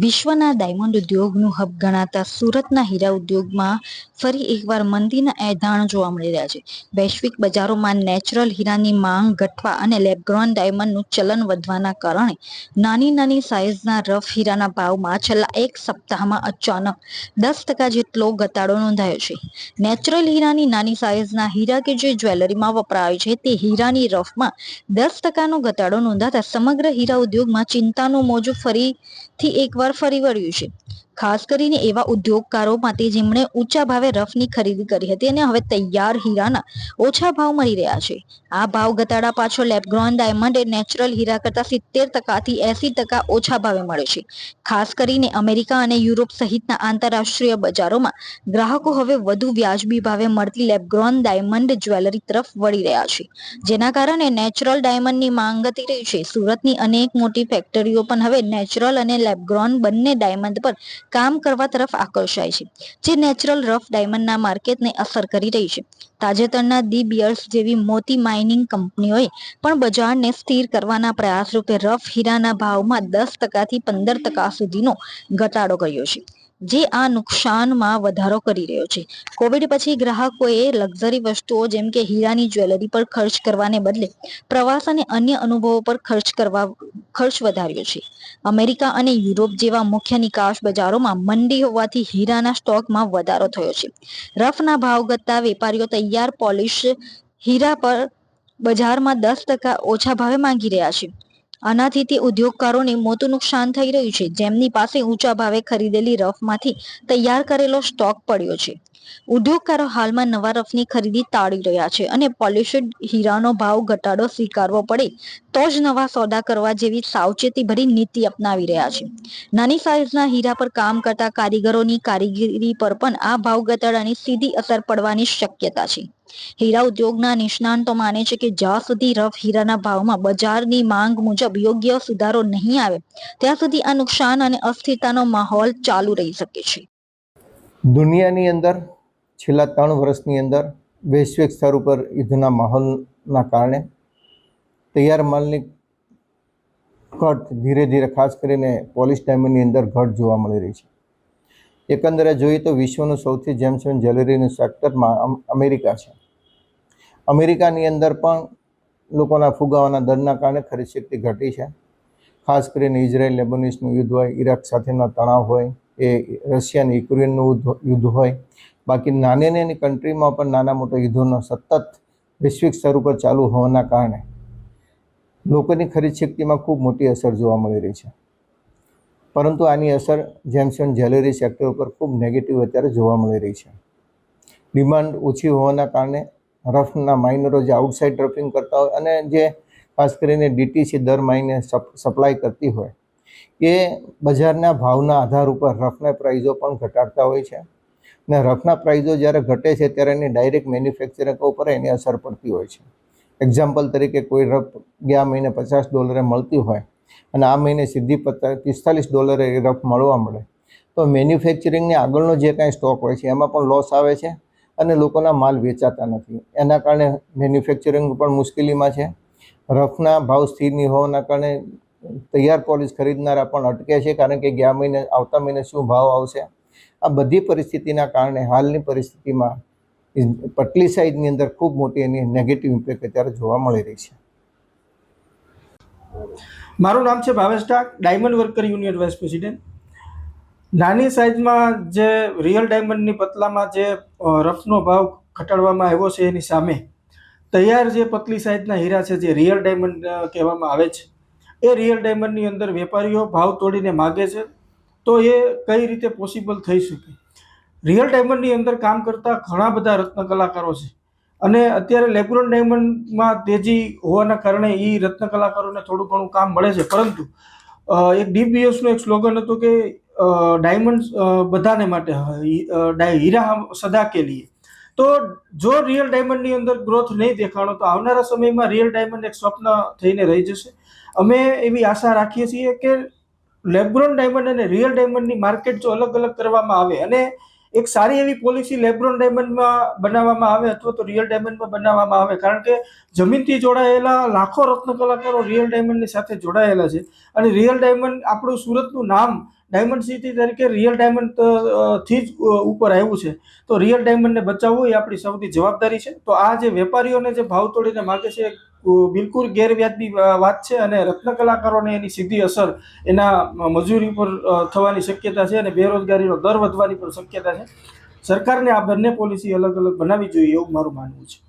વિશ્વના diamond ઉદ્યોગનું hub ગણાતા સુરતના હીરા ઉદ્યોગમાં ફરી એકવાર મંદીના એંધાણ જોવા મળી રહ્યા છે. વૈશ્વિક બજારોમાં નેચરલ હીરાની માંગ ઘટવા અને લેબગ્રોન ડાયમંડનું ચલન વધવાના કારણે નાની સાઇઝના રફ હીરાના ભાવમાં છેલ્લા એક સપ્તાહમાં અચાનક 10% જેટલો ઘટાડો નોંધાયો છે. નેચરલ હીરાની નાની સાઇઝના હીરા કે જે જ્વેલરીમાં વપરાય છે તે હીરાની રફમાં 10%નો ઘટાડો નોંધાતા સમગ્ર હીરા ઉદ્યોગમાં ચિંતાનું મોજું ફરીથી એકવાર ફરી વળ્યું છે. ખાસ કરીને એવા ઉદ્યોગકારો માટે જેમણે ઊંચા ભાવે રફની ખરીદી કરી હતી અને હવે તૈયાર હીરાના ઓછા ભાવ મળી રહ્યા છે. આ ભાવ ઘટાડા પાછળ લેબગ્રોન ડાયમંડ એ નેચરલ હીરા કરતા 70% થી 80% ઓછા ભાવે મળે છે. ખાસ કરીને અમેરિકા અને યુરોપ સહિતના આંતરરાષ્ટ્રીય બજારોમાં ગ્રાહકો હવે વધુ વ્યાજબી ભાવે મળતી લેબગ્રોન ડાયમંડ જ્વેલરી તરફ વળી રહ્યા છે, જેના કારણે નેચરલ ડાયમંડની માંગ ઘટી રહી છે. સુરતની અનેક મોટી ફેક્ટરીઓ પણ હવે નેચરલ અને લેબગ્રોન બંને ડાયમંડ પર કામ કરવા તરફ આકર્ષાય છે, જે નેચરલ રફ ડાયમંડના માર્કેટને અસર કરી રહી છે. તાજેતરના દી બિયર્સ જેવી મોટી માઇનિંગ કંપનીઓએ પણ બજારને સ્થિર કરવાના પ્રયાસ રૂપે રફ હીરાના ભાવમાં 10% થી 15% સુધીનો ઘટાડો કર્યો છે, જે આ નુકસાનમાં વધારો કરી રહ્યો છે. કોવિડ પછી ગ્રાહકોએ લક્ઝરી વસ્તુઓ જેમ કે હીરાની જ્વેલરી પર ખર્ચ કરવાને બદલે પ્રવાસ અને અન્ય અનુભવો પર ખર્ચ વધાર્યો છે. અમેરિકા અને યુરોપ જેવા મુખ્ય નિકાસ બજારોમાં મંદી હોવાથી હીરાના સ્ટોકમાં વધારો થયો છે. રફના ભાવ ઘટતા વેપારીઓ તૈયાર પોલિશ હીરા પર બજારમાં 10% ઓછા ભાવે માંગી રહ્યા છે. આનાથી તે ઉદ્યોગકારોને મોટું નુકસાન થઈ રહ્યું છે, જેમની પાસે ઊંચા ભાવે ખરીદેલી રફમાંથી તૈયાર કરેલો સ્ટોક પડ્યો છે. ઉદ્યોગકારો હાલમાં નવા રફની ખરીદી ટાળી રહ્યા છે અને પોલિશ્ડ હીરાનો ભાવ ઘટાડો સ્વીકારવો પડે તો જ નવા સોદા કરવા જેવી સાવચેતીભરી નીતિ અપનાવી રહ્યા છે. નાની સાઇઝના હીરા પર કામ કરતા કારીગરોની કારીગરી પર પણ આ ભાવ ઘટાડાની સીધી અસર પડવાની શક્યતા છે. હીરા ઉદ્યોગના નિષ્ણાતો માને છે કે જ્યાં સુધી રફ હીરાના ભાવમાં બજારની માંગ મુજબ યોગ્ય સુધારો નહીં આવે ત્યાં સુધી આ નુકસાન અને અસ્થિરતાનો માહોલ ચાલુ રહી શકે છે. દુનિયાની અંદર છેલ્લા 3 વર્ષની અંદર વૈશ્વિક સ્તર ઉપર યુદ્ધના માહોલના કારણે તૈયાર માલની ઘટ ધીરે ધીરે ખાસ કરીને પોલિશ ડાયમંડની અંદર ઘટ જોવા મળી રહી છે. એકંદરે જોઈએ તો વિશ્વનું સૌથી જેમ્સ એન્ડ જ્વેલરીનું સેક્ટરમાં અમેરિકા છે. અમેરિકાની અંદર પણ લોકોના ફુગાવાના દરના કારણે ખરીદ શક્તિ ઘટી છે. ખાસ કરીને ઇઝરાયલ લેબનીઝનું યુદ્ધ હોય, ઇરાક સાથેનો તણાવ હોય, એ રશિયા અને યુક્રેનનું યુદ્ધ હોય, બાકી નાની કન્ટ્રીમાં પણ નાના મોટા યુદ્ધોનો સતત વૈશ્વિક સ્તર ઉપર ચાલુ હોવાના કારણે લોકોની ખરીદ શક્તિમાં ખૂબ મોટી અસર જોવા મળી રહી છે. પરંતુ આની અસર જેમ્સ એન્ડ જ્વેલરી સેક્ટર ઉપર ખૂબ નેગેટિવ અત્યારે જોવા મળી રહી છે. ડિમાન્ડ ઓછી હોવાના કારણે રફના માઇનરો જે આઉટસાઇડ રફિંગ કરતા હોય અને જે ખાસ કરીને ડીટીસી દર મહિને સપ્લાય કરતી હોય, એ બજારના ભાવના આધાર ઉપર રફના પ્રાઇઝો પણ ઘટાડતા હોય છે. અને રફના પ્રાઇઝો જ્યારે ઘટે છે ત્યારે એની ડાયરેક્ટ મેન્યુફેક્ચરર ઉપર એની અસર પડતી હોય છે. એક્ઝામ્પલ તરીકે કોઈ રફ ગયા મહિને $50 મળતી હોય અને આ મહિને સીધી $45 એ રફ મળવા મળે તો મેન્યુફેક્ચરિંગની આગળનો જે કાંઈ સ્ટોક હોય છે એમાં પણ લોસ આવે છે અને લોકોના માલ વેચાતા નથી. એના કારણે મેન્યુફેક્ચરિંગ પણ મુશ્કેલીમાં છે. રફના ભાવ સ્થિર નહીં હોવાના કારણે તૈયાર પોલિશ ખરીદનારા પણ અટકે છે, કારણ કે ગયા મહિને આવતા મહિને શું ભાવ આવશે. આ બધી પરિસ્થિતિના કારણે હાલની પરિસ્થિતિમાં પટલી સાઇઝની અંદર ખૂબ મોટી એની નેગેટિવ ઇમ્પેક્ટ અત્યારે જોવા મળી રહી છે. મારું નામ છે Bhavesh Dak, diamond worker union vice president. નાની સાઇઝમાં જે રિયલ ડાયમંડની પતલામાં જે રફનો ભાવ ઘટાડવામાં આવ્યો છે એની સામે તૈયાર જે પતલી સાઇઝના હીરા છે જે રિયલ ડાયમંડ કહેવામાં આવે છે, એ રિયલ ડાયમંડની અંદર વેપારીઓ ભાવ તોડીને માગે છે. તો એ કઈ રીતે પોસિબલ થઈ શકે? રિયલ ડાયમંડની અંદર કામ કરતા ઘણા બધા રત્ન કલાકારો છે અને અત્યારે લેબગ્રોન ડાયમંડમાં તેજી હોવાના કારણે એ રત્ન કલાકારોને થોડું ઘણું કામ મળે છે. પરંતુ એક ડીબીએસનું એક સ્લોગન હતું કે ડાયમંડ બધાને માટે, હીરા સદા કે લીએ. તો જો રિયલ ડાયમંડની અંદર ગ્રોથ નહીં દેખાણો તો આવનારા સમયમાં રિયલ ડાયમંડ એક સ્વપ્ન થઈને રહી જશે. અમે એવી આશા રાખીએ છીએ કે લેબગ્રોન ડાયમંડ અને રિયલ ડાયમંડની માર્કેટ જો અલગ અલગ કરવામાં આવે અને એક સારી એવી પોલિસી લેબ્રોન ડાયમંડમાં બનાવવામાં આવે અથવા તો રિયલ ડાયમંડમાં બનાવવામાં આવે, કારણ કે જમીનથી જોડાયેલા લાખો રત્ન કલાકારો રિયલ ડાયમંડની સાથે જોડાયેલા છે. અને રિયલ ડાયમંડ આપણું સુરતનું નામ ડાયમંડ સિટી તરીકે રિયલ ડાયમંડ થી જ ઉપર આવ્યું છે. તો રિયલ ડાયમંડને બચાવવું એ આપણી સૌથી જવાબદારી છે. તો આ જે વેપારીઓને જે ભાવ તોડીને માગે છે એ બિલકુલ ગેરવ્યાજબી વાત છે, અને રત્ન કલાકારોને એની સીધી અસર એના મજૂરી પર થવાની શક્યતા છે, અને બેરોજગારીનો દર વધવાની પણ શક્યતા છે. સરકારને આ બંને પોલિસી અલગ અલગ બનાવવી જોઈએ એવું મારું માનવું છે.